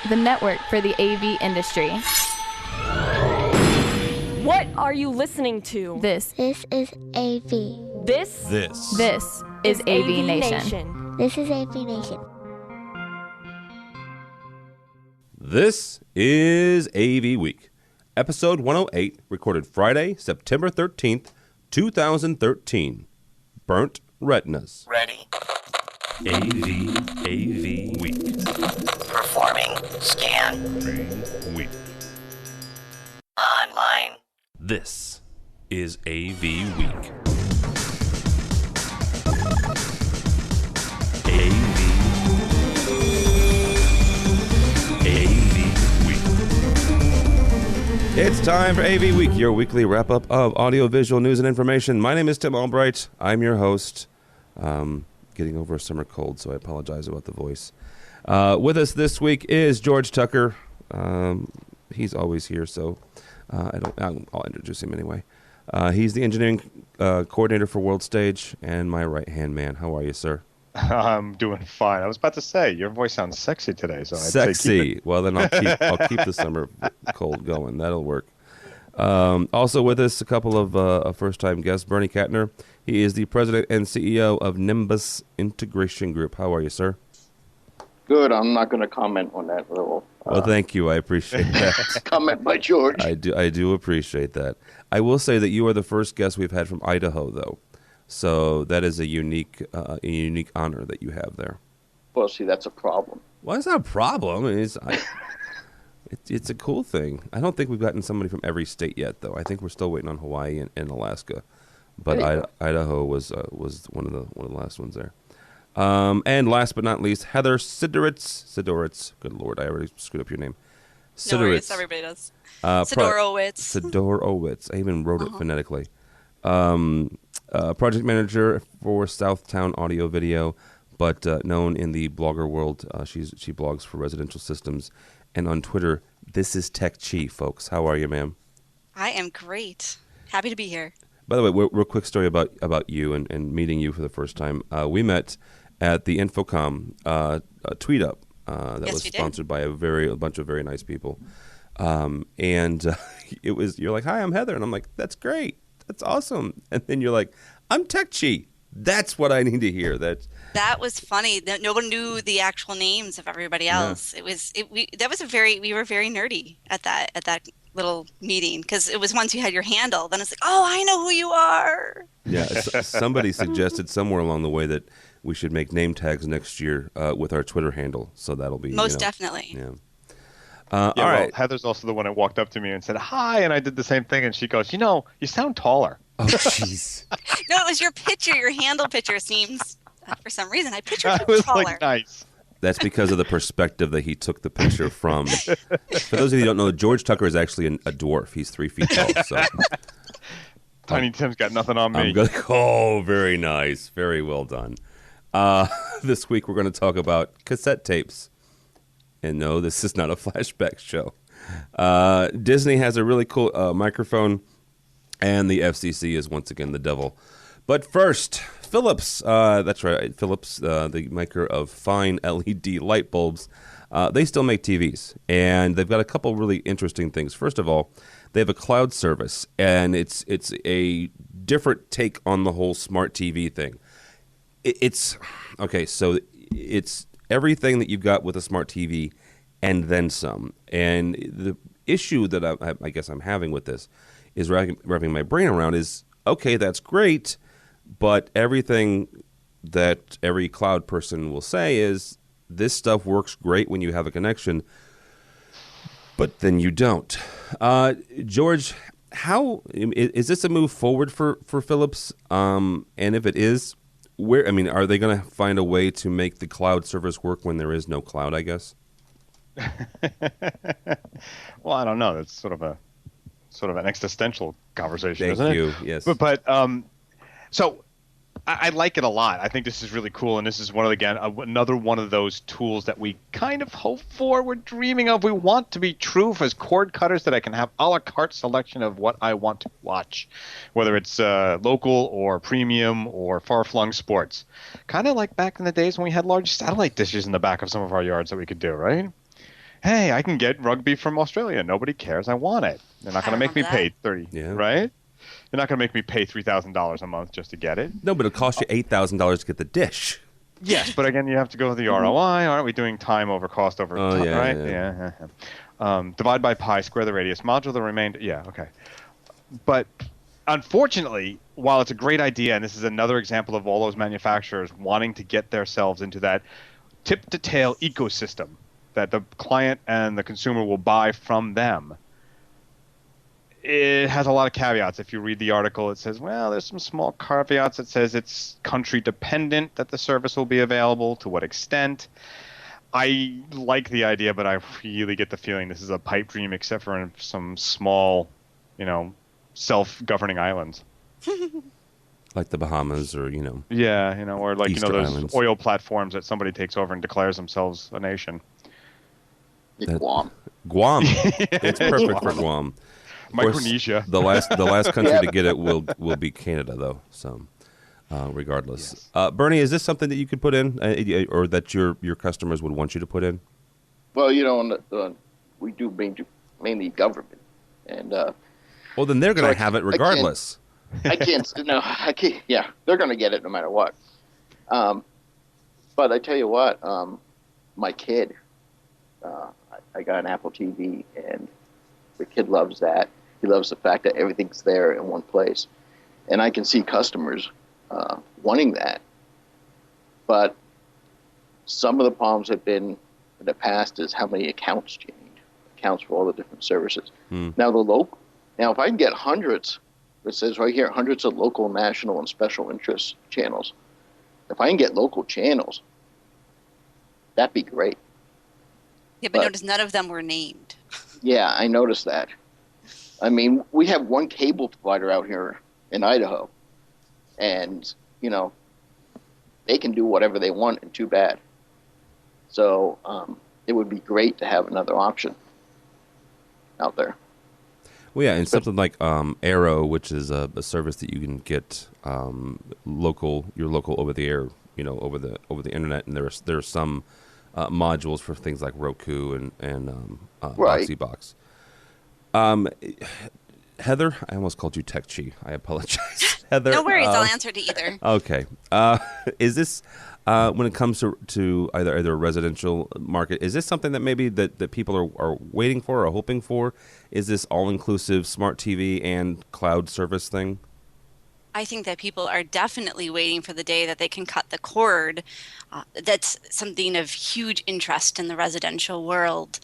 the network for the AV industry. What are you listening to? This is AV. This is AVNation. This is AVNation. This is AVWeek, episode 108, recorded Friday, September 13th, 2013. Burnt Retinas. Ready. AVWeek. Performing. Scan. Week. Online. This is AVWeek. It's time for AV Week, your weekly wrap-up of audiovisual news and information. My name is Tim Albright. I'm your host. Getting over a summer cold, so I apologize about the voice. With us this week is George Tucker. He's always here, so I'll introduce him anyway. He's the engineering coordinator for World Stage and my right-hand man. How are you, sir? I'm doing fine. I was about to say your voice sounds sexy today, so I'd sexy. Say keep it. Well, then I'll keep the summer cold going. That'll work. Also with us, a couple of first-time guests. Bernie Kattner. He is the president and CEO of Nimbus Integration Group. How are you, sir? Good. I'm not going to comment on that little. Well, thank you. I appreciate that. Comment by George. I do appreciate that. I will say that you are the first guest we've had from Idaho, though. So that is a unique honor that you have there. Well, see, that's a problem. Well, it's not a problem. It's a cool thing. I don't think we've gotten somebody from every state yet, though. I think we're still waiting on Hawaii and Alaska, but Idaho was one of the last ones there. And last but not least, Heather Sidorowitz. Good Lord, I already screwed up your name. No worries, everybody does. Sidorowitz. I even wrote it phonetically. Project manager for Southtown Audio Visual, but known in the blogger world. She blogs for residential systems, and on Twitter, this is Tech Chi, folks. How are you, ma'am? I am great. Happy to be here. By the way, real quick story about you and meeting you for the first time. We met at the Infocom tweet up that was sponsored by a bunch of very nice people, and you're like, "Hi, I'm Heather," and I'm like, "That's great. That's awesome." And then you're like, "I'm Tech Chi. That's what I need to hear." That was funny. No one knew the actual names of everybody else. Yeah. We were very nerdy at that little meeting because it was once you had your handle, then it's like, "Oh, I know who you are." Yeah, somebody suggested somewhere along the way that we should make name tags next year with our Twitter handle, so that'll be most definitely. Yeah. All right. Well, Heather's also the one that walked up to me and said hi, and I did the same thing, and she goes, "You sound taller." Oh, jeez. No, it was your picture. Your handle picture seems, for some reason, I pictured you I was taller. like, nice. That's because of the perspective that he took the picture from. For those of you who don't know, George Tucker is actually a dwarf. He's 3 feet tall. So. Tiny Tim's got nothing on me. Very nice. Very well done. This week we're going to talk about cassette tapes. And no, this is not a flashback show. Disney has a really cool microphone, and the FCC is once again the devil. But first, Phillips. That's right, Phillips, the maker of fine LED light bulbs. They still make TVs, and they've got a couple really interesting things. First of all, they have a cloud service, and it's a different take on the whole smart TV thing. It's everything that you've got with a smart TV and then some. And the issue that I guess I'm having with this is wrapping my brain around is, okay, that's great, but everything that every cloud person will say is this stuff works great when you have a connection, but then you don't. George, how is this a move forward for Philips? And if it is, are they going to find a way to make the cloud service work when there is no cloud, I guess? Well, I don't know. That's sort of an existential conversation, isn't it? Thank you. Yes. But so I like it a lot. I think this is really cool, and this is another one of those tools that we kind of hope for. We're dreaming of. We want to be true as cord cutters, that I can have a la carte selection of what I want to watch, whether it's local or premium or far-flung sports. Kind of like back in the days when we had large satellite dishes in the back of some of our yards that we could do, right? hey, I can get rugby from Australia. Nobody cares. I want it. They're not going to make me pay 30, right? They're not going to make me pay $3,000 a month just to get it. No, but it'll cost you $8,000 to get the dish. Yes, but again, you have to go with the ROI. Aren't we doing time over cost over time, right? Yeah. Divide by pi, square the radius, module the remainder. Yeah, okay. But unfortunately, while it's a great idea, and this is another example of all those manufacturers wanting to get themselves into that tip-to-tail ecosystem that the client and the consumer will buy from them, it has a lot of caveats. If you read the article, it says, well, there's some small caveats. It says it's country dependent that the service will be available, to what extent. I like the idea, but I really get the feeling this is a pipe dream, except for in some small, self-governing islands. Like the Bahamas or, Yeah, or like, Easter those Islands. oil platforms that somebody takes over and declares themselves a nation. Guam. Guam. It's perfect for Guam. Micronesia. The last country to get it will be Canada, though. So, regardless, Bernie, is this something that you could put in, or that your customers would want you to put in? Well, we do mainly government, and well, then they're going to have it regardless. I can't. Yeah, they're going to get it no matter what. But I tell you what, my kid, I got an Apple TV, and the kid loves that. He loves the fact that everything's there in one place. And I can see customers wanting that. But some of the problems have been in the past is how many accounts do you need? Accounts for all the different services. Now, if I can get hundreds, it says right here, hundreds of local, national, and special interest channels. If I can get local channels, that'd be great. Yeah, but notice none of them were named. Yeah, I noticed that. I mean, we have one cable provider out here in Idaho, and, they can do whatever they want, and too bad. So it would be great to have another option out there. Well, yeah, and something like Arrow, which is a service that you can get your local over the air, over the internet, and there are some modules for things like Roku and Right. Box. Heather, I almost called you Tech Chi. I apologize, Heather. No worries, I'll answer to either. Okay, is this when it comes to either a residential market? Is this something that maybe that people are waiting for or hoping for? Is this all-inclusive smart TV and cloud service thing? I think that people are definitely waiting for the day that they can cut the cord. That's something of huge interest in the residential world.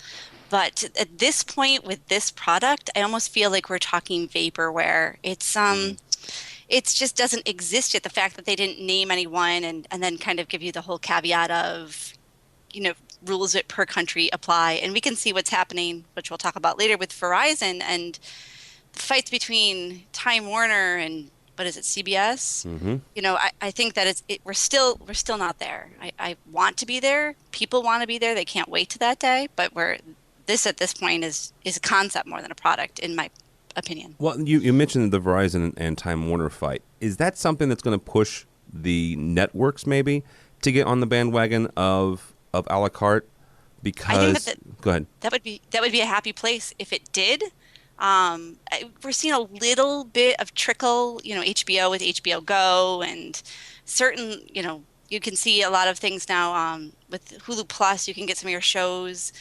But at this point with this product, I almost feel like we're talking vaporware. It just doesn't exist yet. The fact that they didn't name anyone and then kind of give you the whole caveat of, rules that per country apply. And we can see what's happening, which we'll talk about later with Verizon and the fights between Time Warner and what is it, CBS? Mm-hmm. I think that we're still not there. I want to be there. People want to be there. They can't wait to that day. But at this point is a concept more than a product, in my opinion. Well, you mentioned the Verizon and Time Warner fight. Is that something that's going to push the networks maybe to get on the bandwagon of a la carte? Because go ahead. That would be a happy place if it did. We're seeing a little bit of trickle, HBO with HBO Go, and certain, you can see a lot of things now with Hulu Plus. You can get some of your shows.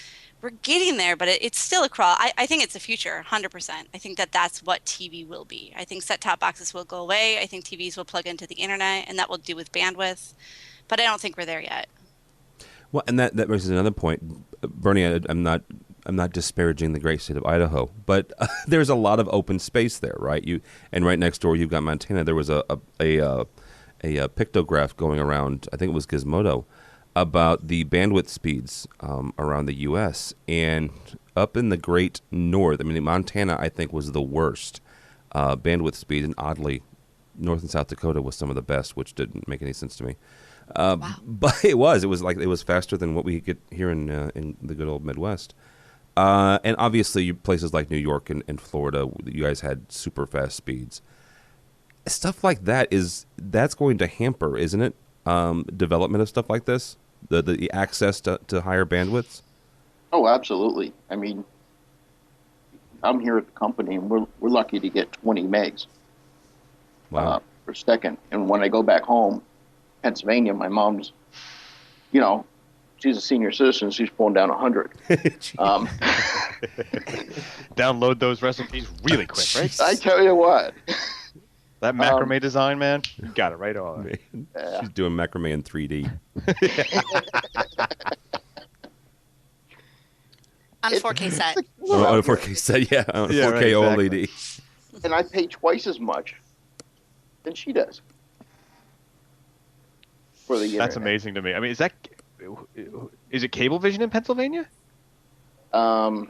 We're getting there, but it's still a crawl. I think it's the future, 100%. I think that's what TV will be. I think set-top boxes will go away. I think TVs will plug into the internet, and that will do with bandwidth. But I don't think we're there yet. Well, and that raises another point, Bernie. I'm not disparaging the great state of Idaho, but there's a lot of open space there, right? And right next door you've got Montana. There was a pictograph going around. I think it was Gizmodo, about the bandwidth speeds around the U.S. and up in the great north. I mean, Montana, I think, was the worst bandwidth speed, and oddly, North and South Dakota was some of the best, which didn't make any sense to me. Wow. But it was faster than what we get here in the good old Midwest. And obviously, places like New York and Florida, you guys had super fast speeds. Stuff like that's going to hamper, isn't it? Development of stuff like this, the access to higher bandwidths. Oh, absolutely. I mean, I'm here at the company, and we're lucky to get 20 megs per second. And when I go back home, Pennsylvania, my mom's, she's a senior citizen. She's pulling down 100. Download those recipes really quick, right? I tell you what. That macrame design, man, you got it right on. She's doing macrame in 3D. On a 4K set. On a 4K set, yeah. On a 4K right, exactly. OLED. And I pay twice as much than she does for the internet. That's amazing to me. I mean, is it Cablevision in Pennsylvania? Because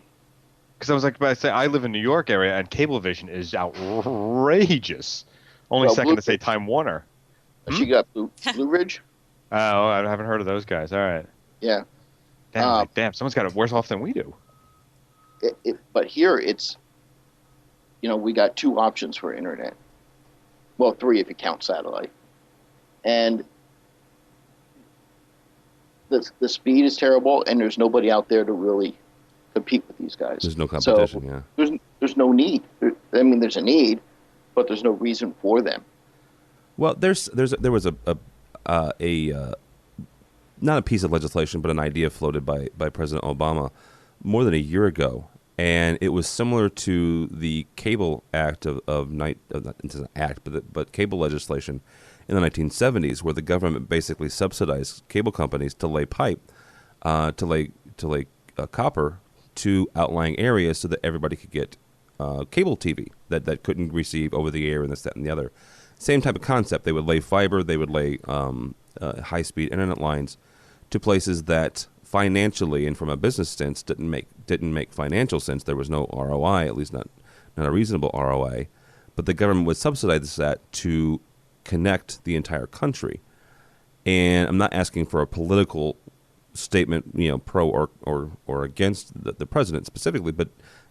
I was about to say, I live in New York area, and Cablevision is outrageous. Only second to say Time Warner. She got Blue Ridge. Oh, I haven't heard of those guys. All right. Yeah. Damn, someone's got it worse off than we do. But here it's, we got 2 options for internet. Well, 3 if you count satellite. And the speed is terrible, and there's nobody out there to really compete with these guys. There's no competition, so there's no need. There's a need, but there's no reason for them. Well, there was not a piece of legislation, but an idea floated by President Obama more than a year ago, and it was similar to the Cable Act but cable legislation in the 1970s, where the government basically subsidized cable companies to lay pipe, to lay copper to outlying areas so that everybody could get cable TV that couldn't receive over the air and this, that, and the other. Same type of concept. They would lay fiber. They would lay high-speed internet lines to places that financially and from a business sense didn't make financial sense. There was no ROI, at least not a reasonable ROI. But the government would subsidize that to connect the entire country. And I'm not asking for a political statement, pro or against the president specifically, but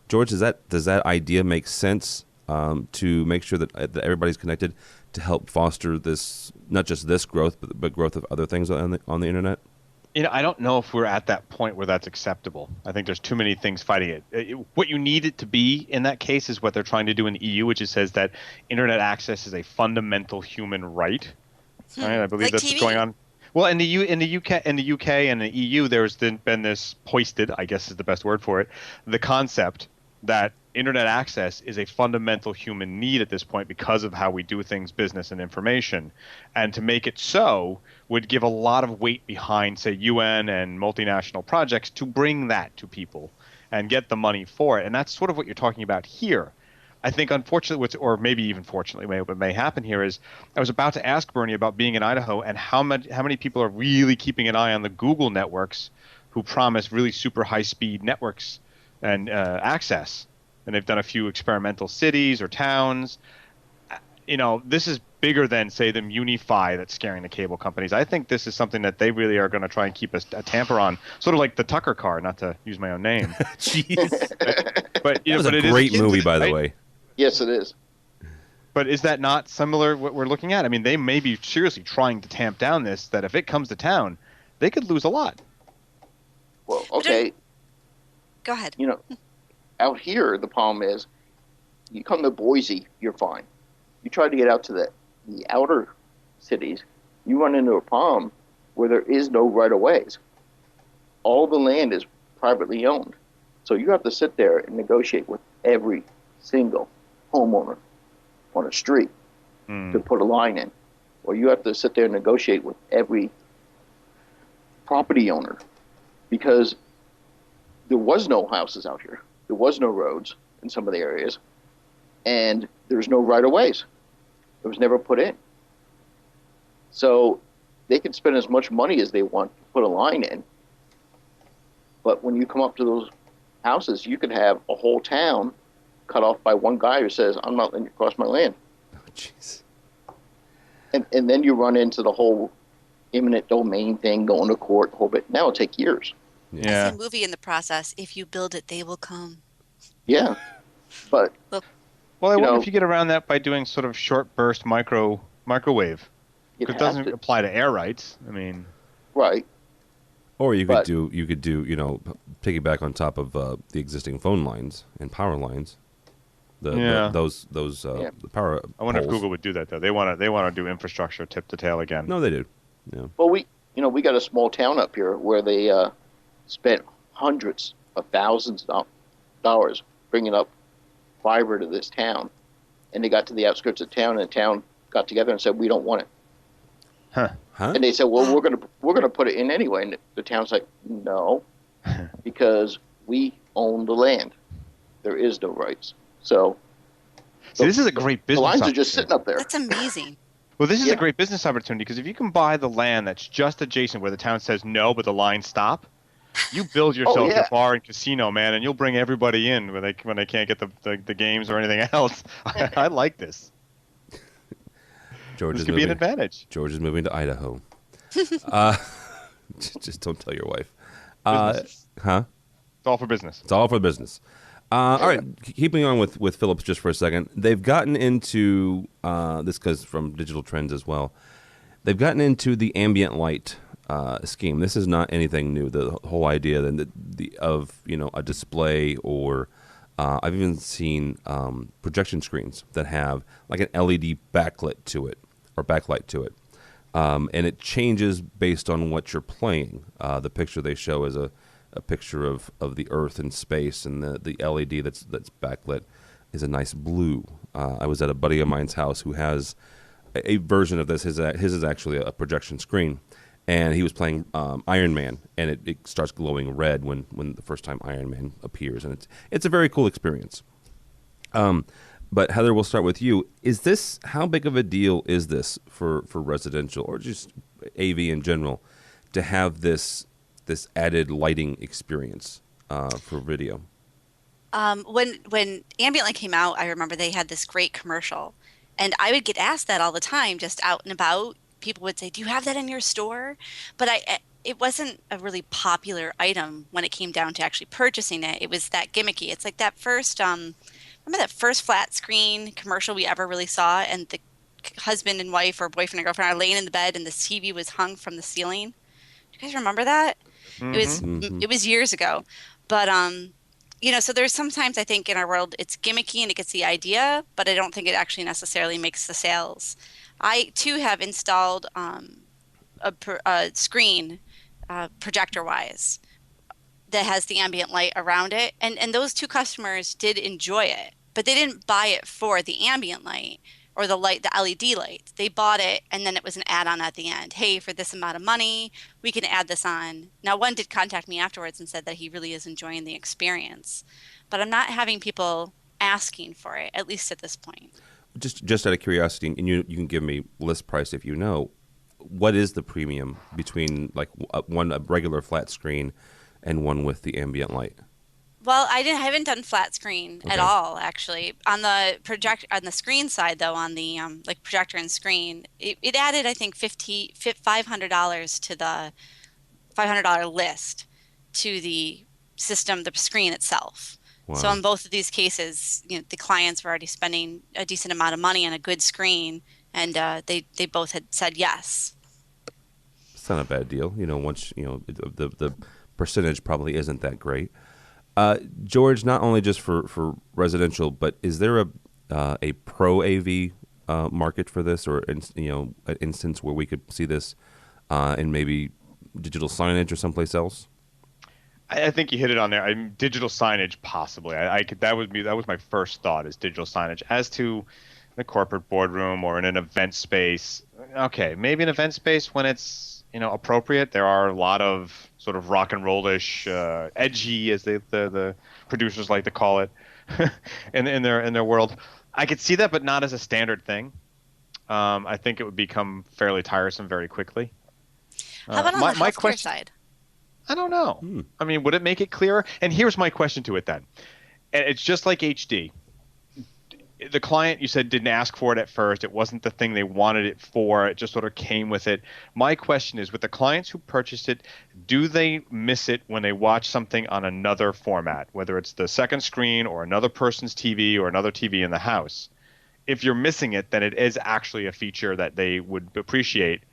George, does that idea make sense to make sure that everybody's connected to help foster this, not just this growth, but growth of other things on the internet? I don't know if we're at that point where that's acceptable. I think there's too many things fighting it. What you need it to be in that case is what they're trying to do in the EU, which says that internet access is a fundamental human right. Right? I believe that's what's going on. Well, in the UK and the EU, there's been this hoisted, I guess is the best word for it, the concept that internet access is a fundamental human need at this point because of how we do things, business and information. And to make it so would give a lot of weight behind, say, UN and multinational projects to bring that to people and get the money for it. And that's sort of what you're talking about here. I think, unfortunately, or maybe even fortunately, what may happen here is I was about to ask Bernie about being in Idaho and how many people are really keeping an eye on the Google networks who promise really super high-speed networks and access. And they've done a few experimental cities or towns. This is bigger than, say, the Unify that's scaring the cable companies. I think this is something that they really are going to try and keep a tamper on, sort of like the Tucker car, not to use my own name. Jeez. But it was a great movie, by the way. Yes, it is. But is that not similar what we're looking at? I mean, they may be seriously trying to tamp down this, that if it comes to town, they could lose a lot. Well, okay. Go ahead. Out here, the problem is you come to Boise, you're fine. You try to get out to the outer cities, you run into a problem where there is no right-of-ways. All the land is privately owned. So you have to sit there and negotiate with every single homeowner on a street to put a line in. Or you have to sit there and negotiate with every property owner because there was no houses out here. There was no roads in some of the areas, and there's no right-of-ways. It was never put in. So they can spend as much money as they want to put a line in, but when you come up to those houses, you could have a whole town cut off by one guy who says, I'm not letting you cross my land. Oh, jeez. And then you run into the whole eminent domain thing, going to court, the whole bit. Now it'll take years. Yeah. It's a movie in the process. If you build it, they will come. Yeah. But well, I wonder if you get around that by doing sort of short burst microwave. Because it doesn't apply to air rights. I mean, right. Or you could do piggyback on top of the existing phone lines and power lines. The power. I wonder if poles. Google would do that though. They want to do infrastructure tip to tail again. No, they do. Yeah. Well, we got a small town up here where they spent hundreds of thousands of dollars bringing up fiber to this town, and they got to the outskirts of town, and the town got together and said, "We don't want it." Huh? And they said, "Well, we're gonna put it in anyway." And the town's like, "No, because we own the land. There is no rights." So, See, this is a great business. The lines are opportunity. just sitting up there. That's amazing. Well, this is a great business opportunity because if you can buy the land that's just adjacent where the town says no, but the lines stop, you build yourself your bar and casino, man, and you'll bring everybody in when they can't get the games or anything else. I like this. This could be an advantage. George is moving to Idaho. Just don't tell your wife. Huh? It's all for business. It's all for business. All right, keeping on with Phillips just for a second. They've gotten into this because from Digital Trends as well. They've gotten into the ambient light scheme. This is not anything new. The whole idea of a display or I've even seen projection screens that have like an LED backlit to it or backlight to it, and it changes based on what you're playing. The picture they show is a picture of the Earth and space, and the LED that's backlit is a nice blue. I was at a buddy of mine's house who has a version of this. His is actually a projection screen, and he was playing Iron Man, and it starts glowing red when the first time Iron Man appears, and it's a very cool experience. But Heather, we'll start with you. How big of a deal is this for residential or just AV in general to have this added lighting experience for video? When ambient light came out, I remember they had this great commercial, and I would get asked that all the time, just out and about. People would say, "Do you have that in your store?" But it wasn't a really popular item when it came down to actually purchasing it. It was that gimmicky. It's like that first, remember that first flat screen commercial we ever really saw, and the husband and wife or boyfriend and girlfriend are laying in the bed, and the TV was hung from the ceiling. Do you guys remember that? It was years ago, but so there's sometimes I think in our world it's gimmicky and it gets the idea, but I don't think it actually necessarily makes the sales. I too have installed a screen projector-wise that has the ambient light around it, and those two customers did enjoy it, but they didn't buy it for the ambient light or the LED light. They bought it, and then it was an add-on at the end. Hey, for this amount of money, we can add this on. Now, one did contact me afterwards and said that he really is enjoying the experience, but I'm not having people asking for it, at least at this point. Just out of curiosity, and you can give me list price if you know, what is the premium between like a regular flat screen and one with the ambient light? Well, I haven't done flat screen at all, actually. On the screen side, though, on the like projector and screen, it added, I think, $500 to the $500 list to the system, the screen itself. Wow. So in both of these cases, the clients were already spending a decent amount of money on a good screen, and they both had said yes. It's not a bad deal. Once the percentage probably isn't that great. George, not only just for residential, but is there a pro AV market for this, or an instance where we could see this in maybe digital signage or someplace else? I think you hit it on there. Digital signage, possibly. That was my first thought, is digital signage. As to the corporate boardroom or in an event space, okay, maybe an event space when it's appropriate. There are a lot of sort of rock and roll-ish, edgy, as the producers like to call it, in their world. I could see that, but not as a standard thing. I think it would become fairly tiresome very quickly. How about on the healthcare side? I don't know. I mean, would it make it clearer? And here's my question to it then. And it's just like HD. The client, you said, didn't ask for it at first. It wasn't the thing they wanted it for. It just sort of came with it. My question is, with the clients who purchased it, do they miss it when they watch something on another format, whether it's the second screen or another person's TV or another TV in the house? If you're missing it, then it is actually a feature that they would appreciate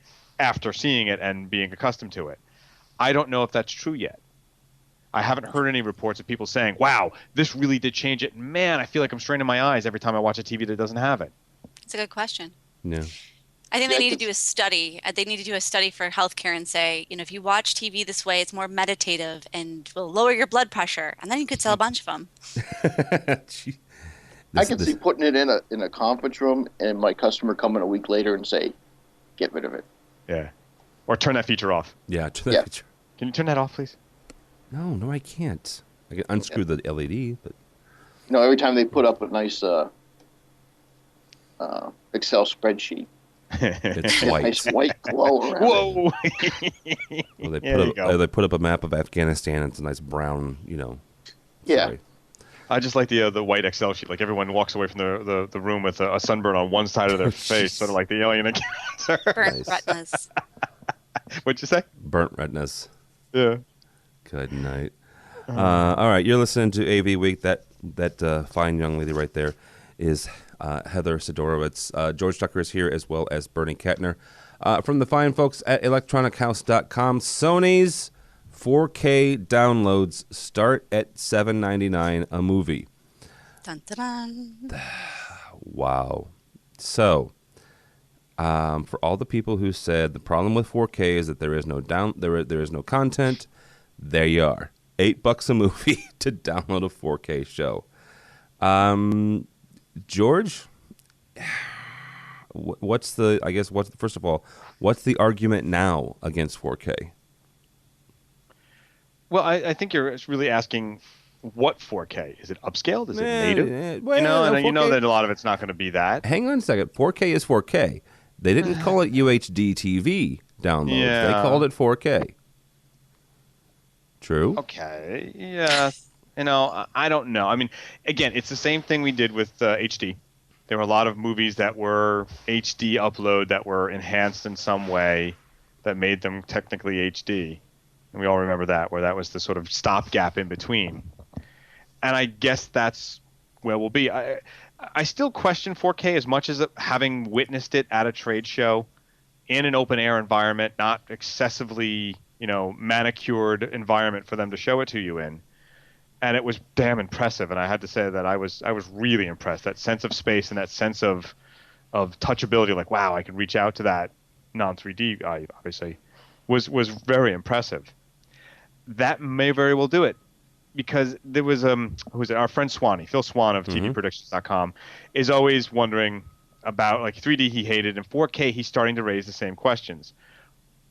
after seeing it and being accustomed to it. I don't know if that's true yet. I haven't heard any reports of people saying, wow, this really did change it. Man, I feel like I'm straining my eyes every time I watch a TV that doesn't have it. It's a good question. Yeah. I think they need to do a study. They need to do a study for healthcare and say, if you watch TV this way, it's more meditative and will lower your blood pressure. And then you could sell a bunch of them. I can see putting it in a conference room and my customer coming a week later and say, get rid of it. Yeah. Or turn that feature off. Yeah, turn that feature. Can you turn that off, please? No, I can't. I can unscrew the LED, but every time they put up a nice Excel spreadsheet, it's white. Nice white glow around Whoa! Well, they put up a map of Afghanistan. And it's a nice brown, Yeah. Sorry. I just like the white Excel sheet. Like everyone walks away from the room with a sunburn on one side of their face, sort of like the alien encounter. Burnt retinas. What'd you say? Burnt retinas. Yeah. Good night. All right, you're listening to AVWeek. That fine young lady right there is Heather Sidorowitz. George Tucker is here, as well as Bernie Kattner. From the fine folks at electronichouse.com, Sony's 4K downloads start at $7.99 a movie. Dun, dun, dun. Wow. So, for all the people who said the problem with 4K is that there is no there is no content, there you are. $8 a movie to download a 4K show. George, first of all, what's the argument now against 4K? Well, I think you're really asking what 4K? Is it upscaled? Is it native? Well, you know that a lot of it's not going to be that. Hang on a second. 4K is 4K. They didn't call it UHD TV downloads. Yeah. They called it 4K. True? Okay. Yeah. I don't know. I mean, again, it's the same thing we did with HD. There were a lot of movies that were HD upload that were enhanced in some way that made them technically HD. And we all remember that, where that was the sort of stopgap in between. And I guess that's where we'll be. I still question 4K as much as having witnessed it at a trade show in an open air environment, not excessively, manicured environment for them to show it to you in. And it was damn impressive. And I had to say that I was really impressed. That sense of space and that sense of touchability, like, wow, I can reach out to that non-3D, obviously, was very impressive. That may very well do it. Because there was our friend Swanee, Phil Swan of TVPredictions.com, is always wondering about, like, 3D he hated, and 4K he's starting to raise the same questions.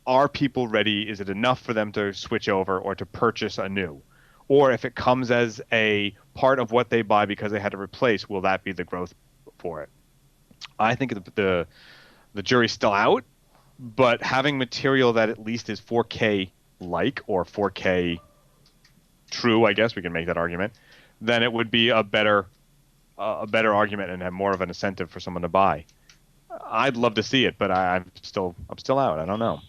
Are people ready? Is it enough for them to switch over or to purchase a new? Or if it comes as a part of what they buy because they had to replace, will that be the growth for it? I think the jury's still out, but having material that at least is 4K-like or 4K true, I guess we can make that argument, then it would be a better argument and have more of an incentive for someone to buy. I'd love to see it, but I'm still out. I don't know.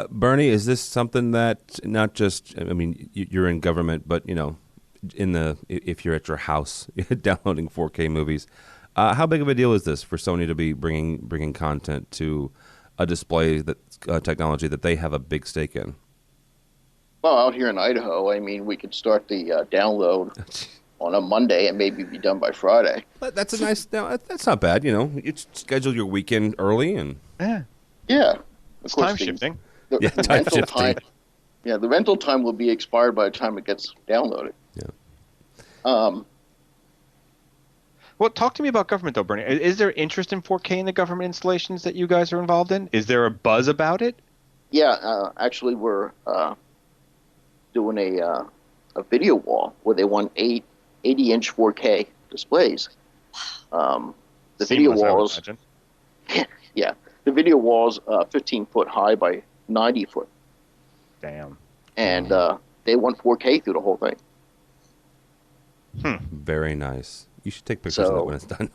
Bernie, is this something that not just, I mean, you're in government, but, if you're at your house downloading 4K movies, how big of a deal is this for Sony to be bringing content to a display technology that they have a big stake in? Well, out here in Idaho, I mean, we could start the download on a Monday and maybe be done by Friday. That's a nice. That's not bad. You schedule your weekend early and yeah. It's time shifting. Time shifting. The rental time will be expired by the time it gets downloaded. Yeah. Well, talk to me about government, though, Bernie. Is there interest in 4K in the government installations that you guys are involved in? Is there a buzz about it? Yeah, actually, we're doing a video wall where they want 80-inch 4K displays. The video walls, yeah, the video walls 15 foot high by 90 foot. Damn. And they want 4K through the whole thing. Very nice. You should take pictures of that when it's done.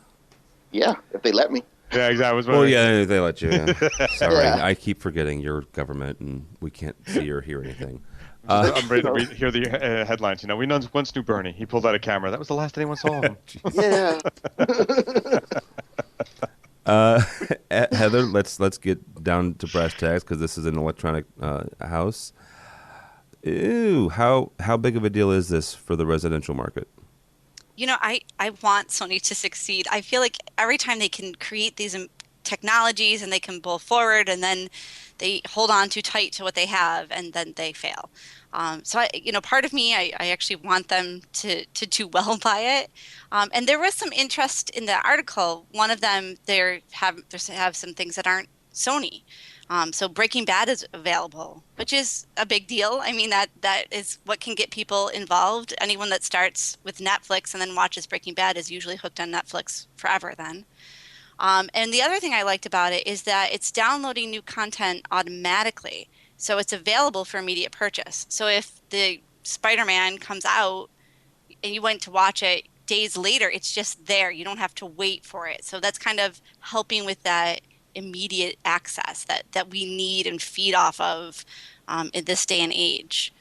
Yeah, if they let me. Yeah, exactly. Well, yeah, they let you. Yeah. Sorry, Yeah. I keep forgetting you're government and we can't see or hear anything. I'm ready to hear the headlines. We once knew Bernie. He pulled out a camera. That was the last anyone saw of him. Yeah. Heather, let's get down to brass tacks because this is an electronic house. Ooh, how big of a deal is this for the residential market? I want Sony to succeed. I feel like every time they can create these technologies and they can pull forward, and then they hold on too tight to what they have, and then they fail. Part of me, I actually want them to do well by it. And there was some interest in the article. One of them, they have some things that aren't Sony. So Breaking Bad is available, which is a big deal. I mean, that is what can get people involved. Anyone that starts with Netflix and then watches Breaking Bad is usually hooked on Netflix forever then. And the other thing I liked about it is that it's downloading new content automatically. So it's available for immediate purchase. So if the Spider-Man comes out and you went to watch it days later, it's just there. You don't have to wait for it. So that's kind of helping with that immediate access that we need and feed off of in this day and age.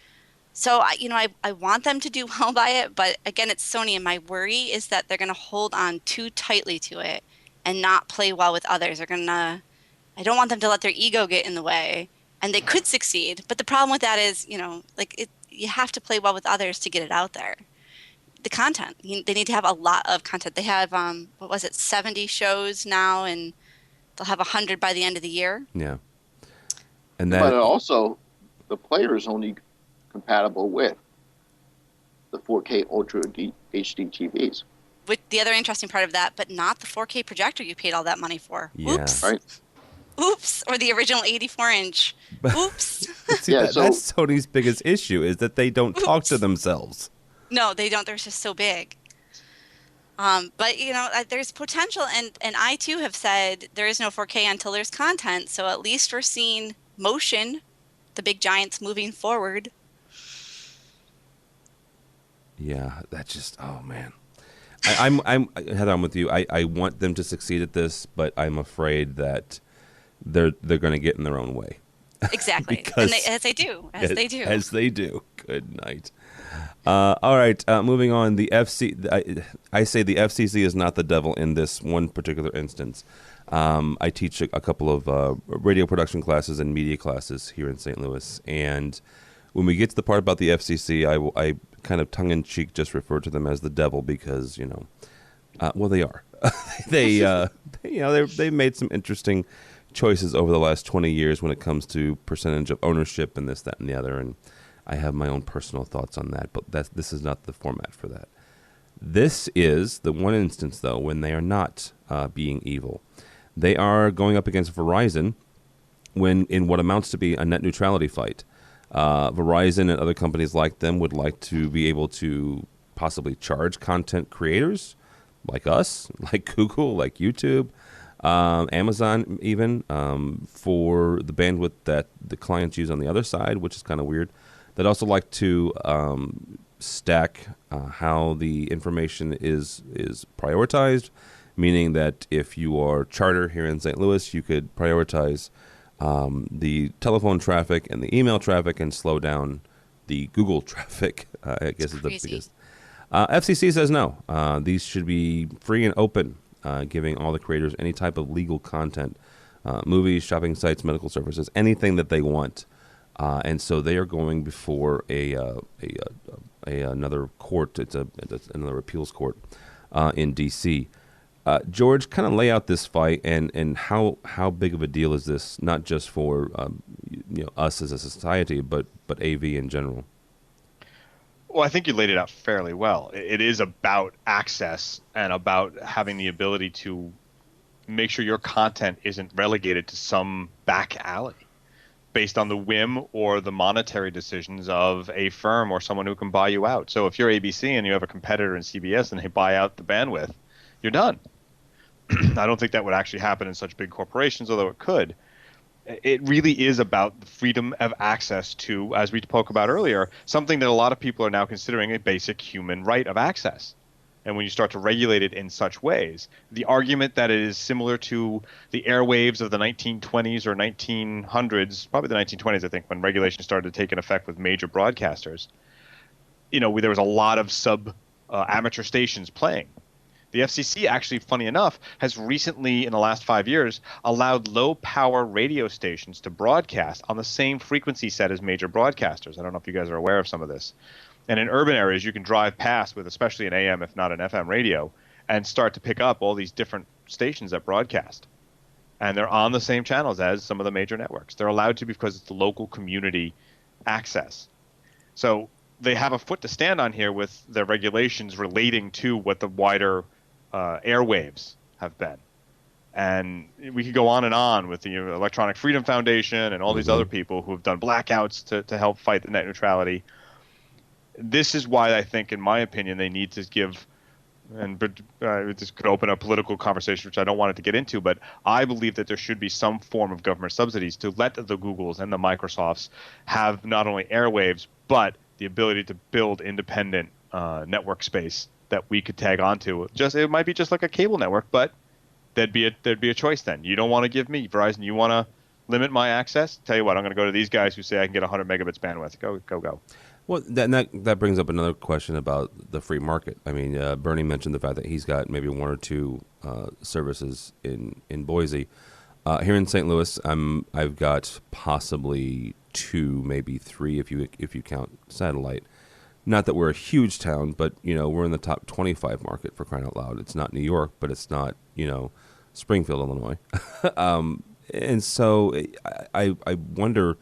So I want them to do well by it, but again, it's Sony, and my worry is that they're going to hold on too tightly to it and not play well with others. I don't want them to let their ego get in the way, and they could succeed. But the problem with that is, you have to play well with others to get it out there. The content, they need to have a lot of content. They have 70 shows now, and they'll have 100 by the end of the year. Yeah. But also, the player is only compatible with the 4K Ultra HD TVs. With the other interesting part of that, but not the 4K projector you paid all that money for. Yeah. Oops. Right. Oops. Or the original 84-inch. Oops. See, that's Sony's biggest issue, is that they don't talk to themselves. No, they don't. They're just so big. But, there's potential, and I, too, have said there is no 4K until there's content, so at least we're seeing motion, the big giants moving forward. Yeah, that's just, oh, man. I'm Heather, I'm with you. I want them to succeed at this, but I'm afraid that they're going to get in their own way. Exactly. As they do. As they do. Good night. All right, moving on. The I say the FCC is not the devil in this one particular instance. I teach a couple of radio production classes and media classes here in St. Louis, and when we get to the part about the FCC, I kind of tongue-in-cheek just refer to them as the devil because they are. They've made some interesting choices over the last 20 years when it comes to percentage of ownership and this, that, and the other, and I have my own personal thoughts on that, but this is not the format for that. This is the one instance, though, when they are not being evil. They are going up against Verizon in what amounts to be a net neutrality fight. Verizon and other companies like them would like to be able to possibly charge content creators like us, like Google, like YouTube, Amazon even, for the bandwidth that the clients use on the other side, which is kind of weird. They'd also like to stack how the information is prioritized, meaning that if you are Charter here in St. Louis, you could prioritize the telephone traffic and the email traffic and slow down the Google traffic, I guess is the biggest. FCC says no. These should be free and open, giving all the creators any type of legal content, movies, shopping sites, medical services, anything that they want. And so they are going before another court. It's another appeals court in D.C. George, kind of lay out this fight and how big of a deal is this, not just for us as a society, but AV in general. Well, I think you laid it out fairly well. It is about access and about having the ability to make sure your content isn't relegated to some back alley based on the whim or the monetary decisions of a firm or someone who can buy you out. So if you're ABC and you have a competitor in CBS and they buy out the bandwidth, you're done. I don't think that would actually happen in such big corporations, although it could. It really is about the freedom of access to, as we spoke about earlier, something that a lot of people are now considering a basic human right of access. And when you start to regulate it in such ways, the argument that it is similar to the airwaves of the 1920s or 1900s, probably the 1920s, I think, when regulation started to take an effect with major broadcasters, there was a lot of amateur stations playing. The FCC actually, funny enough, has recently, in the last 5 years, allowed low-power radio stations to broadcast on the same frequency set as major broadcasters. I don't know if you guys are aware of some of this. And in urban areas, you can drive past with especially an AM, if not an FM radio, and start to pick up all these different stations that broadcast. And they're on the same channels as some of the major networks. They're allowed to because it's the local community access. So they have a foot to stand on here with their regulations relating to what the wider airwaves have been. And we could go on with the Electronic Freedom Foundation and all these other people who have done blackouts to help fight the net neutrality. This is why I think, in my opinion, they need to give, and this could open a political conversation, which I don't want it to get into, but I believe that there should be some form of government subsidies to let the Googles and the Microsofts have not only airwaves, but the ability to build independent network space that we could tag onto. It might be just like a cable network, but there'd be a choice then. You don't want to give me, Verizon, you want to limit my access? Tell you what, I'm going to go to these guys who say I can get 100 megabits bandwidth. Go. Well, that brings up another question about the free market. I mean, Bernie mentioned the fact that he's got maybe one or two services in Boise. Here in St. Louis, I've got possibly two, maybe three, if you count satellite. Not that we're a huge town, but we're in the top 25 market, for crying out loud. It's not New York, but it's not Springfield, Illinois. And so I wonder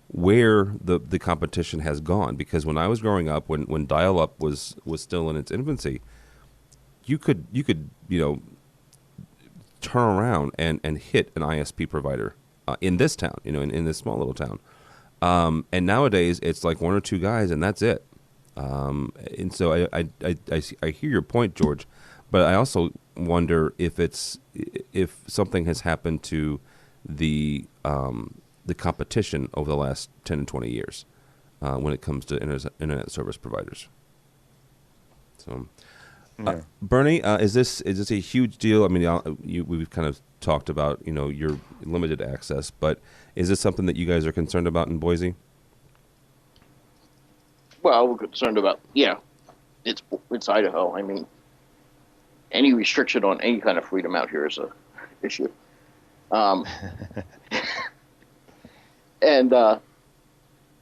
where the competition has gone, because when I was growing up, when dial-up was still in its infancy, you could turn around and hit an ISP provider in this town, in this small little town. And nowadays it's like one or two guys and that's it. And so I hear your point, George, but I also wonder if something has happened to the competition over the last 10 and 20 years when it comes to internet service providers. So, Bernie, is this a huge deal? I mean, we've kind of talked about your limited access, but is this something that you guys are concerned about in Boise? Well, we're concerned about, it's Idaho. I mean, any restriction on any kind of freedom out here is a issue. And the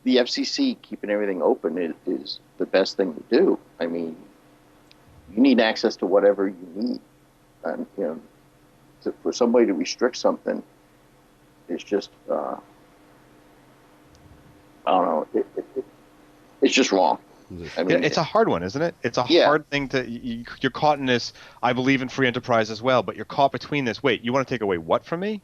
FCC keeping everything open is the best thing to do. I mean, you need access to whatever you need. And, for somebody to restrict something is just, I don't know, it's just wrong. I mean, it's a hard one, isn't it? It's a hard thing you're caught in this. I believe in free enterprise as well, but you're caught between this. Wait, you want to take away what from me?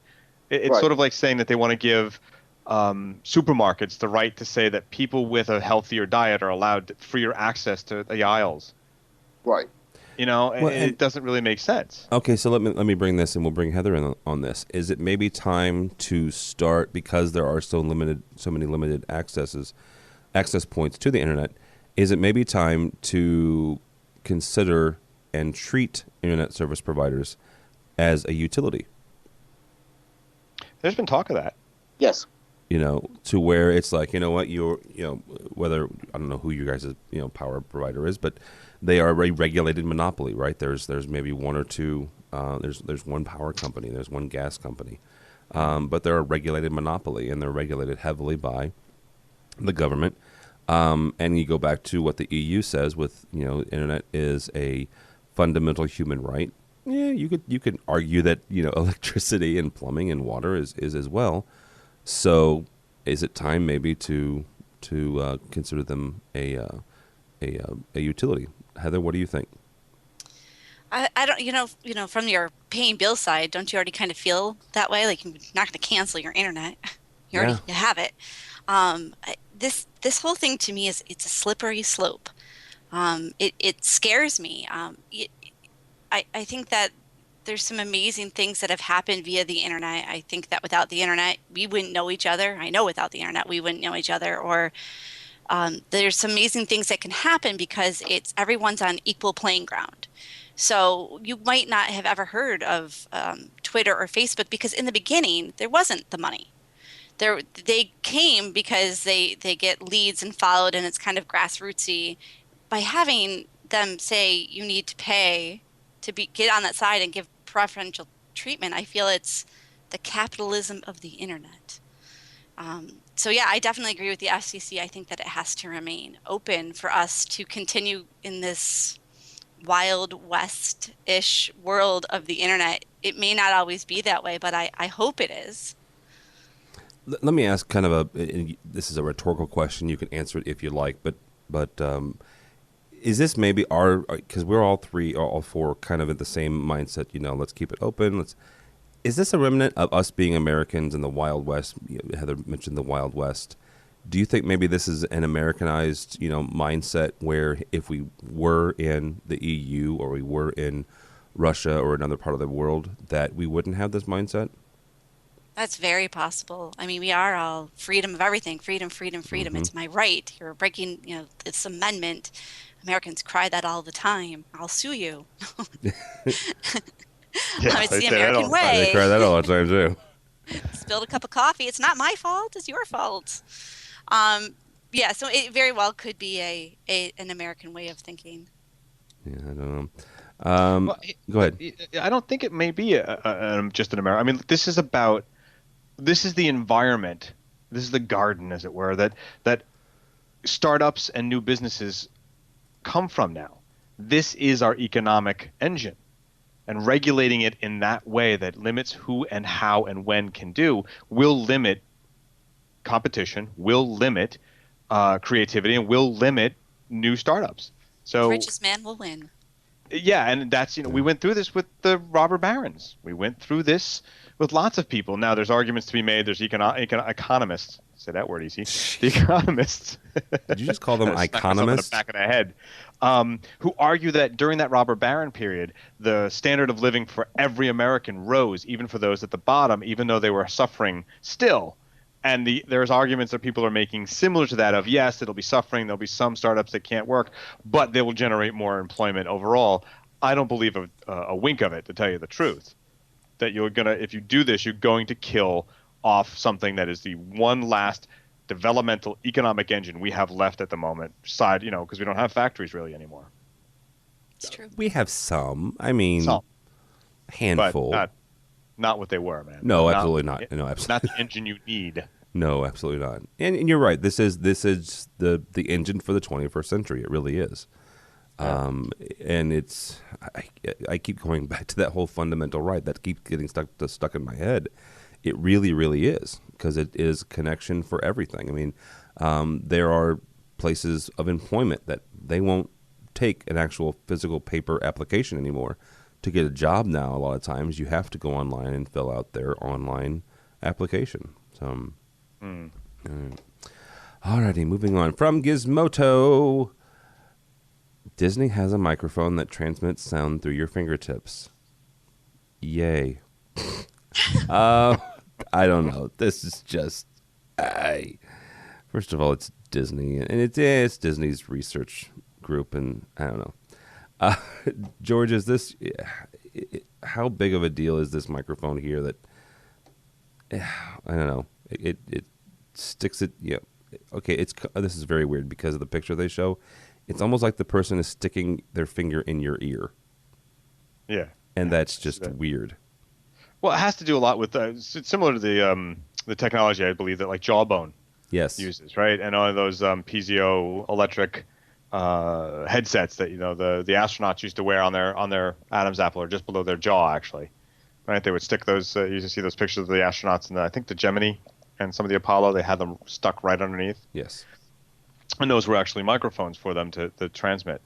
It's right. Sort of like saying that they want to give supermarkets the right to say that people with a healthier diet are allowed freer access to the aisles. Right. It doesn't really make sense. Okay, so let me bring this, and we'll bring Heather in on this. Is it maybe time to start, because there are so many limited access points to the internet? Is it maybe time to consider and treat internet service providers as a utility? There's been talk of that. Yes. To where it's like, whether, I don't know who you guys' power provider is, but they are a regulated monopoly, right? There's maybe one or two, there's one power company, there's one gas company, but they're a regulated monopoly, and they're regulated heavily by the government. And you go back to what the EU says with, internet is a fundamental human right. Yeah, you could argue that, electricity and plumbing and water is as well. So is it time maybe to consider them a utility? Heather, what do you think? I don't, from your paying bill side, don't you already kind of feel that way? Like, you're not going to cancel your internet. You have it. This whole thing to me it's a slippery slope. It scares me. I think that there's some amazing things that have happened via the internet. I think that without the internet, we wouldn't know each other. I know without the internet, we wouldn't know each other. Or there's some amazing things that can happen because everyone's on equal playing ground. So you might not have ever heard of Twitter or Facebook because in the beginning, there wasn't the money. They came because they get leads and followed, and it's kind of grassrootsy. By having them say you need to pay get on that side and give preferential treatment. I feel it's the capitalism of the internet. So yeah, I definitely agree with the FCC. I think that it has to remain open for us to continue in this Wild West-ish world of the internet. It may not always be that way, but I hope it is. Let me ask kind of this is a rhetorical question. You can answer it if you like, but is this maybe because we're all four kind of in the same mindset, let's keep it open. Is this a remnant of us being Americans in the Wild West? Heather mentioned the Wild West. Do you think maybe this is an Americanized, mindset where if we were in the EU or we were in Russia or another part of the world, that we wouldn't have this mindset? That's very possible. I mean, we are all freedom of everything, freedom, freedom, freedom. Mm-hmm. It's my right. You're breaking, this amendment. Americans cry that all the time. I'll sue you. Yeah, it's the American way. They cry that all the time too. Spilled a cup of coffee. It's not my fault. It's your fault. Yeah, so it very well could be an American way of thinking. Yeah, I don't know. Go ahead. I don't think it may be just an American. I mean, this is the environment. This is the garden, as it were, that startups and new businesses come from now. This is our economic engine. And regulating it in that way that limits who and how and when can do will limit competition, will limit creativity, and will limit new startups. So the richest man will win. Yeah, and that's, we went through this with the robber barons. We went through this with lots of people. Now, there's arguments to be made. There's economists. Say that word easy. The economists. Did you just call them economists? The back of the head. Who argue that during that robber baron period, the standard of living for every American rose, even for those at the bottom, even though they were suffering still. And there's arguments that people are making similar to that of, yes, it'll be suffering. There'll be some startups that can't work, but they will generate more employment overall. I don't believe a wink of it, to tell you the truth. That if you do this, you're going to kill off something that is the one last developmental economic engine we have left at the moment. Because we don't have factories really anymore. It's true. We have some. I mean, handful. But not what they were, man. No, absolutely not. No, absolutely not the engine you need. No, absolutely not. And you're right. This is the engine for the 21st century. It really is. And it's I keep going back to that whole fundamental right that keeps getting stuck in my head. It really, really is, because it is connection for everything. I mean, there are places of employment that they won't take an actual physical paper application anymore. To get a job now, a lot of times you have to go online and fill out their online application. So, Alrighty, moving on. From Gizmodo, Disney has a microphone that transmits sound through your fingertips. Yay. I don't know. This is just... First of all, it's Disney, and it's Disney's research group, and I don't know. George, is this... how big of a deal is this microphone here that... I don't know. It sticks it... Yeah. Okay, this is very weird because of the picture they show. It's almost like the person is sticking their finger in your ear. Yeah. And that's just weird. Well, it has to do a lot with it's similar to the technology, I believe, that like Jawbone uses, right? And all of those piezoelectric headsets that the astronauts used to wear on their Adam's apple or just below their jaw, actually, right? They would stick those. You used to see those pictures of the astronauts, and I think the Gemini and some of the Apollo, they had them stuck right underneath. Yes. And those were actually microphones for them to transmit.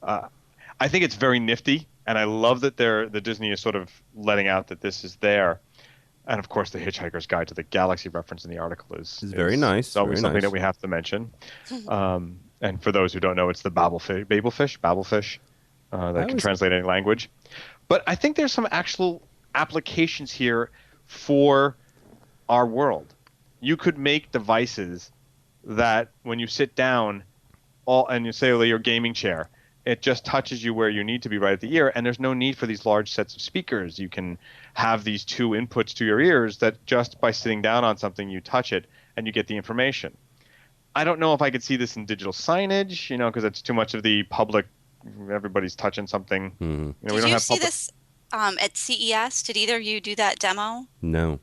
I think it's very nifty. And I love that the Disney is sort of letting out that this is there. And, of course, the Hitchhiker's Guide to the Galaxy reference in the article is very nice. It's always something that we have to mention. And for those who don't know, it's the babelfish that can translate any language. But I think there's some actual applications here for our world. You could make devices that when you sit down and you say your gaming chair, it just touches you where you need to be right at the ear, and there's no need for these large sets of speakers. You can have these two inputs to your ears that just by sitting down on something, you touch it, and you get the information. I don't know if I could see this in digital signage, because it's too much of the public everybody's touching something. Mm-hmm. We Did don't you have see this at CES? Did either of you do that demo? No.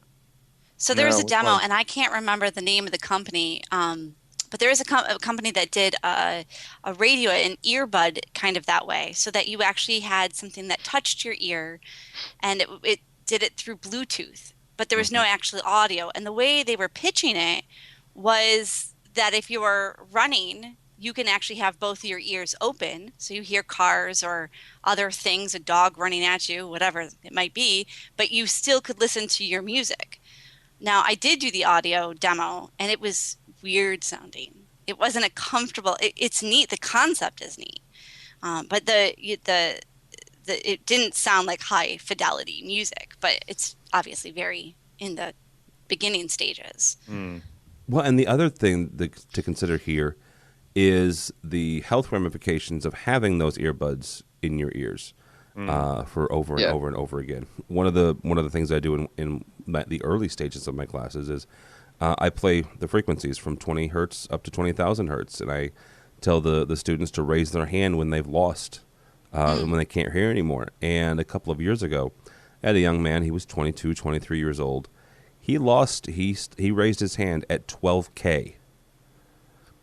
So there was a which demo, one? and I can't remember the name of the company, but there is a company that did a radio, an earbud kind of that way, so that you actually had something that touched your ear, and it did it through Bluetooth, but there was no actual audio. And the way they were pitching it was that if you were running, you can actually have both of your ears open, so you hear cars or other things, a dog running at you, whatever it might be, but you still could listen to your music. Now, I did do the audio demo, and it was weird sounding. It wasn't a comfortable. It's neat. The concept is neat, but it didn't sound like high fidelity music. But it's obviously very in the beginning stages. Well, and the other thing to consider here is the health ramifications of having those earbuds in your ears for over and over and over again. One of the things I do in the early stages of my classes is I play the frequencies from 20 hertz up to 20,000 hertz, and I tell the students to raise their hand when they've lost, when they can't hear anymore. And a couple of years ago, I had a young man. He was 22, 23 years old. He raised his hand at 12K.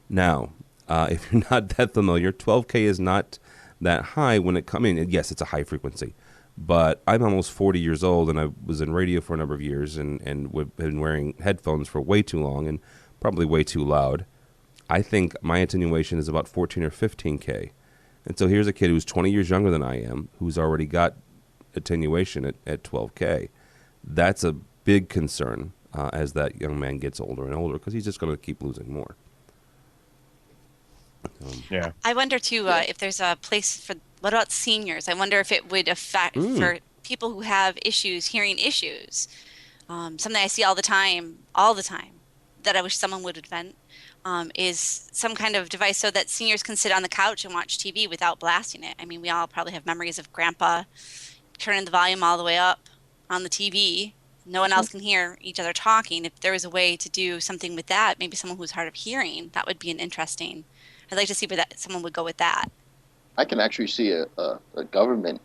Now, if you're not that familiar, 12K is not that high when it comes in. Yes, it's a high frequency, but I'm almost 40 years old, and I was in radio for a number of years, and we've been wearing headphones for way too long and probably way too loud. I think my attenuation is about 14 or 15K. And so here's a kid who's 20 years younger than I am, who's already got attenuation at 12K. That's a big concern as that young man gets older and older, because he's just going to keep losing more. Yeah. I wonder too if there's a place for. What about seniors? I wonder if it would affect for people who have issues, hearing issues. Something I see all the time, that I wish someone would invent is some kind of device so that seniors can sit on the couch and watch TV without blasting it. I mean, we all probably have memories of Grandpa turning the volume all the way up on the TV. No one else can hear each other talking. If there was a way to do something with that, maybe someone who's hard of hearing, that would be an interesting. I'd like to see where someone would go with that. I can actually see a government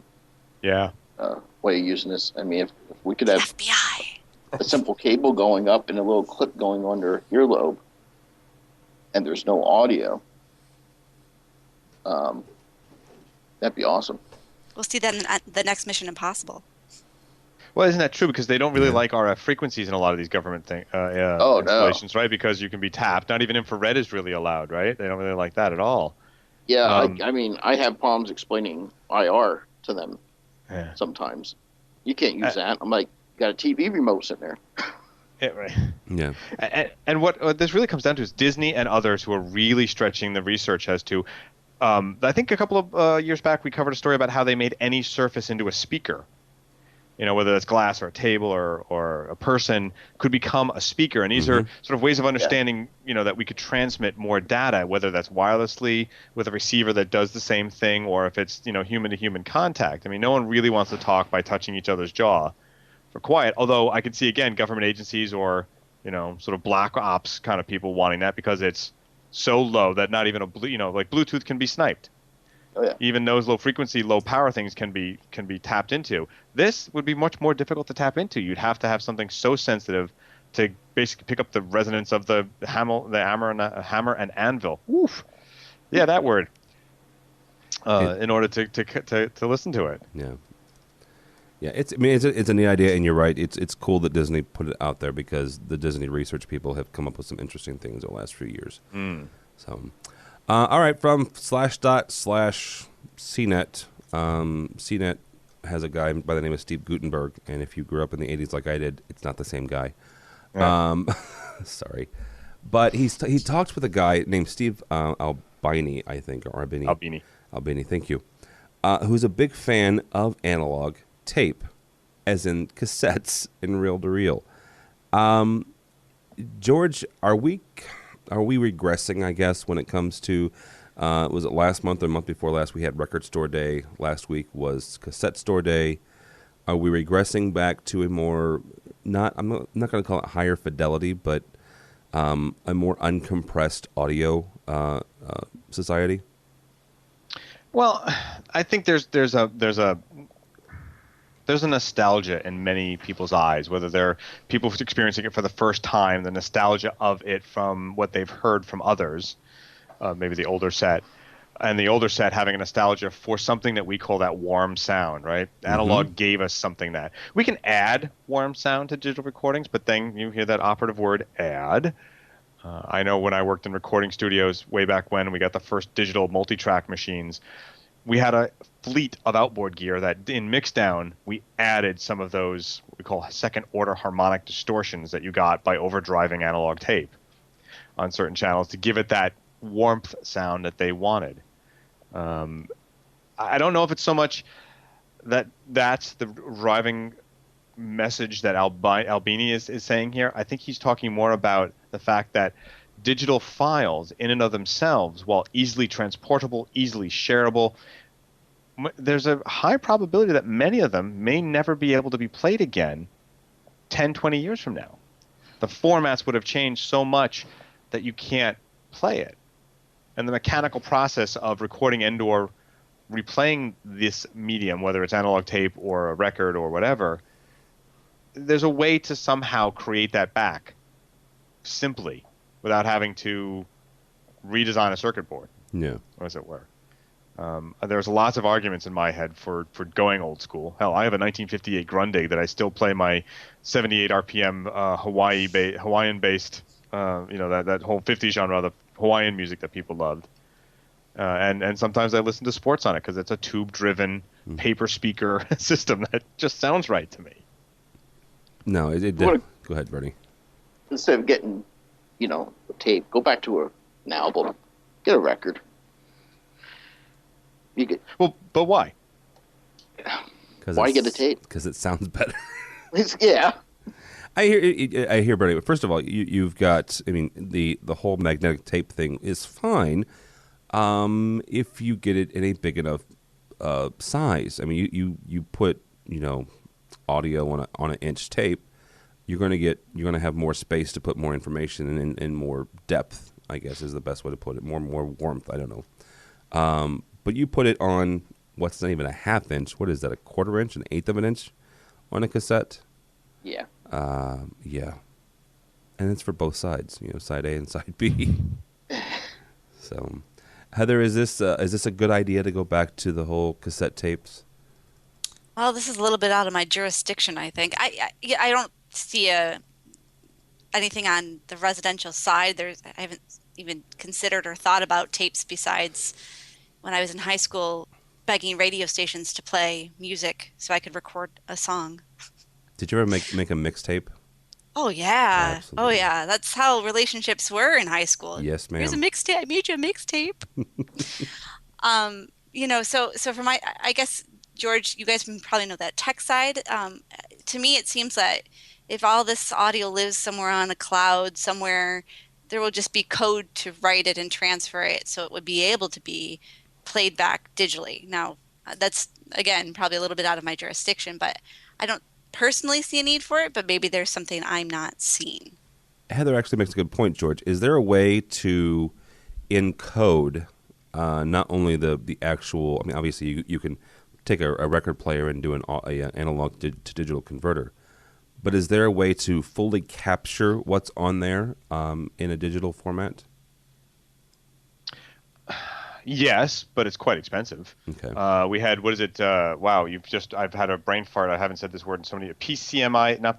way of using this. I mean, if we could have FBI. a simple cable going up and a little clip going on their earlobe, and there's no audio, that'd be awesome. We'll see that in the next Mission Impossible. Well, isn't that true? Because they don't really like RF frequencies in a lot of these government installations, right? Because you can be tapped. Not even infrared is really allowed, right? They don't really like that at all. Yeah, I mean, I have problems explaining IR to them sometimes. You can't use that. I'm like, got a TV remote sitting there. Yeah, right. Yeah. And what this really comes down to is Disney and others who are really stretching the research as to. I think a couple of years back we covered a story about how they made any surface into a speaker. You know, whether that's glass or a table or a person could become a speaker. And these are sort of ways of understanding, you know, that we could transmit more data, whether that's wirelessly with a receiver that does the same thing, or if it's, you know, human-to-human contact. I mean, no one really wants to talk by touching each other's jaw for quiet, although I could see, again, government agencies or, you know, sort of black ops kind of people wanting that because it's so low that not even like Bluetooth can be sniped. Oh, yeah. Even those low frequency, low power things can be tapped into. This would be much more difficult to tap into. You'd have to have something so sensitive to basically pick up the resonance of the hammer and anvil. Oof. Yeah, that word. In order to listen to it. Yeah. Yeah, it's a neat idea, and you're right. It's cool that Disney put it out there because the Disney research people have come up with some interesting things over the last few years. So. All right, from /./CNET. CNET has a guy by the name of Steve Gutenberg, and if you grew up in the 80s like I did, it's not the same guy. Right. Sorry. But he talks with a guy named Steve Albini, I think, or Albini. Albini, thank you. Who's a big fan of analog tape, as in cassettes in reel-to-reel. George, are we regressing, I guess, when it comes to, was it last month or month before last, we had Record Store Day. Last week was Cassette Store Day. Are we regressing back to a more, I'm not going to call it higher fidelity, but a more uncompressed audio society? Well, I think there's a nostalgia in many people's eyes, whether they're people experiencing it for the first time, the nostalgia of it from what they've heard from others, maybe the older set, and the older set having a nostalgia for something that we call that warm sound, right? Analog gave us something that we can add warm sound to digital recordings, but then you hear that operative word add. I know when I worked in recording studios way back when we got the first digital multi-track machines, we had a fleet of outboard gear that in mixdown, we added some of those what we call second order harmonic distortions that you got by overdriving analog tape on certain channels to give it that warmth sound that they wanted. I don't know if it's so much that's the driving message that Albini is saying here. I think he's talking more about the fact that digital files in and of themselves, while easily transportable, easily shareable, there's a high probability that many of them may never be able to be played again 10, 20 years from now. The formats would have changed so much that you can't play it. And the mechanical process of recording and/or replaying this medium, whether it's analog tape or a record or whatever, there's a way to somehow create that back simply without having to redesign a circuit board, as it were. There's lots of arguments in my head for going old school. Hell, I have a 1958 Grundig that I still play my 78 RPM Hawaiian-based, that whole 50s genre, the Hawaiian music that people loved. And sometimes I listen to sports on it because it's a tube-driven paper speaker system that just sounds right to me. No, go ahead, Bernie. Instead of getting, a tape, go back to an album, get a record. Well, but why? Why get a tape? Because it sounds better. Yeah. I hear, Bernie. But first of all, you've got. I mean, the whole magnetic tape thing is fine, if you get it in a big enough size. I mean, you put audio on an inch tape, you're going to have more space to put more information and more depth, I guess is the best way to put it. More warmth. I don't know. But you put it on what's not even a half inch. What is that? A quarter inch, an eighth of an inch on a cassette? Yeah. Yeah. And it's for both sides, side A and side B. So, Heather, is this a good idea to go back to the whole cassette tapes? Well, this is a little bit out of my jurisdiction, I think. I don't see anything on the residential side. I haven't even considered or thought about tapes besides when I was in high school begging radio stations to play music so I could record a song. Did you ever make a mixtape? Oh, yeah. Absolutely. Oh, yeah. That's how relationships were in high school. Yes, ma'am. Here's a mixtape. I made you a mixtape. So for I guess, George, you guys probably know that tech side. To me, it seems that if all this audio lives somewhere on a cloud somewhere, there will just be code to write it and transfer it so it would be able to be played back digitally. Now, that's, again, probably a little bit out of my jurisdiction, but I don't personally see a need for it, but maybe there's something I'm not seeing. Heather actually makes a good point, George. Is there a way to encode not only the actual, I mean, obviously you can take a record player and do an analog to digital converter, but is there a way to fully capture what's on there in a digital format? Yes, but it's quite expensive. Okay. We had, what is it? Wow, I've had a brain fart. I haven't said this word in so many. Not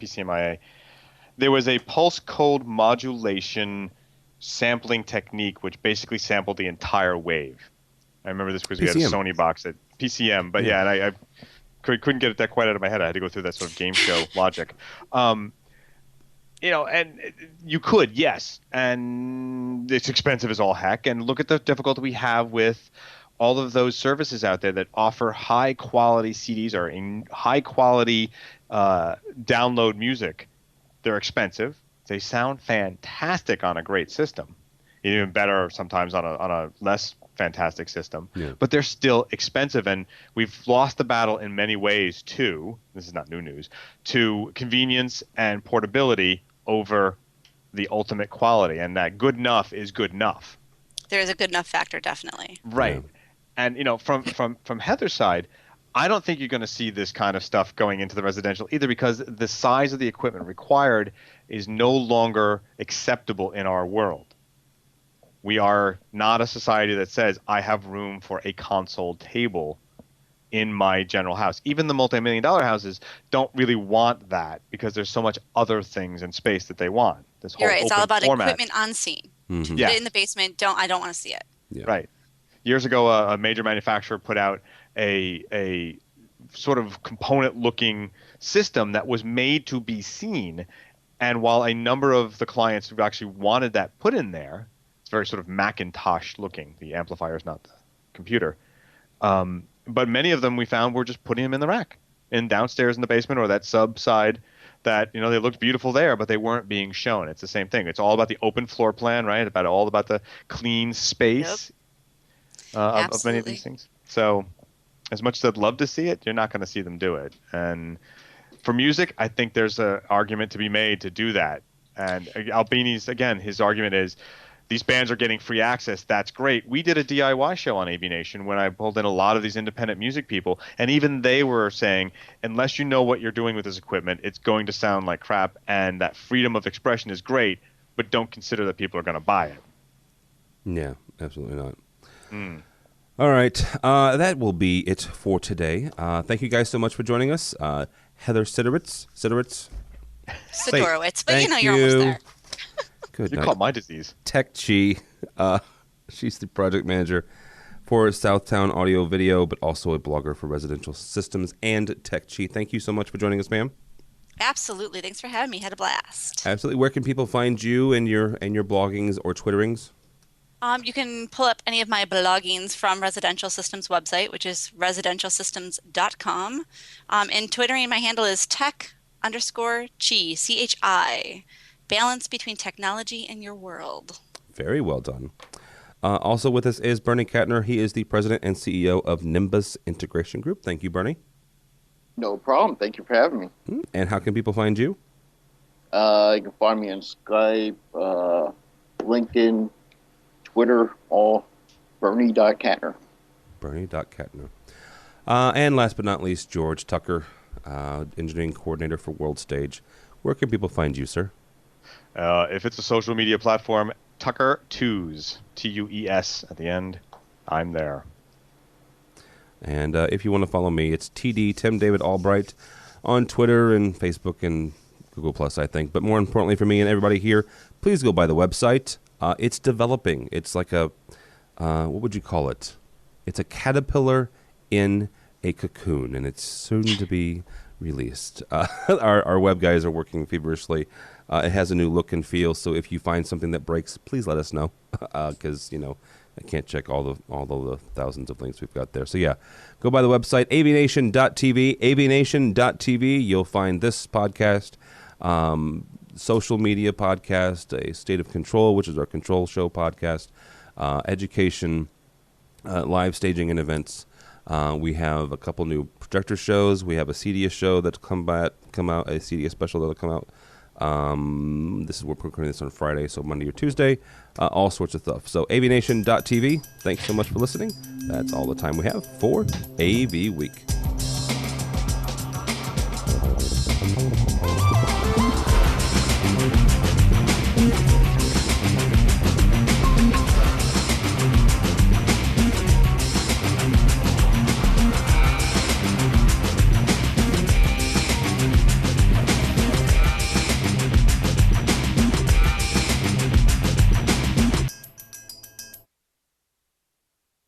PCMIA. There was a pulse code modulation sampling technique which basically sampled the entire wave. I remember this because we had a Sony box at PCM, but yeah, and I couldn't get it quite out of my head. I had to go through that sort of game show logic. And you could, yes, and it's expensive as all heck. And look at the difficulty we have with all of those services out there that offer high quality CDs or high quality download music. They're expensive. They sound fantastic on a great system, even better sometimes on a less fantastic system. Yeah. But they're still expensive, and we've lost the battle in many ways too. This is not new news, to convenience and portability over the ultimate quality, and that good enough is good enough. There is a good enough factor, definitely. Right. And from Heather's side, I don't think you're going to see this kind of stuff going into the residential either, because the size of the equipment required is no longer acceptable in our world. We are not a society that says I have room for a console table in my general house. Even the multi-million-dollar houses don't really want that, because there's so much other things in space that they want. This whole You're right. It's all open about format. equipment on scene. Mm-hmm. Yeah. Put it in the basement. I don't want to see it. Yeah. Right. Years ago, a major manufacturer put out a sort of component-looking system that was made to be seen. And while a number of the clients who actually wanted that put in there, it's very sort of Macintosh looking. The amplifier is not the computer. But many of them we found were just putting them in the rack, in downstairs in the basement or that sub side that, they looked beautiful there, but they weren't being shown. It's the same thing. It's all about the open floor plan, right? All about the clean space of many of these things. So as much as I'd love to see it, you're not going to see them do it. And for music, I think there's an argument to be made to do that. And Albini's, again, his argument is, these bands are getting free access. That's great. We did a DIY show on AVNation when I pulled in a lot of these independent music people, and even they were saying, unless you know what you're doing with this equipment, it's going to sound like crap, and that freedom of expression is great, but don't consider that people are going to buy it. Yeah, absolutely not. All right. That will be it for today. Thank you guys so much for joining us. Heather Sidorowitz. Sidorowitz, but Thank you're almost there. Good You night. caught my disease. Tech Chi. She's the project manager for Southtown Audio Video, but also a blogger for residential systems and Tech Chi. Thank you so much for joining us, ma'am. Absolutely. Thanks for having me. Had a blast. Absolutely. Where can people find you and your bloggings or twitterings? You can pull up any of my bloggings from Residential Systems website, which is residentialsystems.com. And twittering, my handle is tech_chi, CHI. Balance between technology and your world. Very well done. Also with us is Bernie Kattner. He is the president and CEO of Nimbus Integration Group. Thank you, Bernie. No problem. Thank you for having me. And how can people find you? You can find me on Skype, LinkedIn, Twitter, all Bernie.Kattner. Bernie.Kattner. And last but not least, George Tucker, engineering coordinator for World Stage. Where can people find you, sir? If it's a social media platform, Tucker Tews, Tues at the end. I'm there. And if you want to follow me, it's TD Tim David Albright on Twitter and Facebook and Google Plus, I think. But more importantly for me and everybody here, please go by the website. It's developing. It's like a what would you call it? It's a caterpillar in a cocoon, and it's soon to be released. Our web guys are working feverishly. It has a new look and feel, so if you find something that breaks, please let us know, because I can't check all the thousands of links we've got there. So yeah, go by the website avnation.tv, avnation.tv. You'll find this podcast, social media podcast, a State of Control, which is our control show podcast, education, live staging and events. We have a couple new projector shows. We have a CDS show that's come out, a CDS special that'll come out. We're recording this on Friday, so Monday or Tuesday. All sorts of stuff. So avnation.tv. Thanks so much for listening. That's all the time we have for AV Week.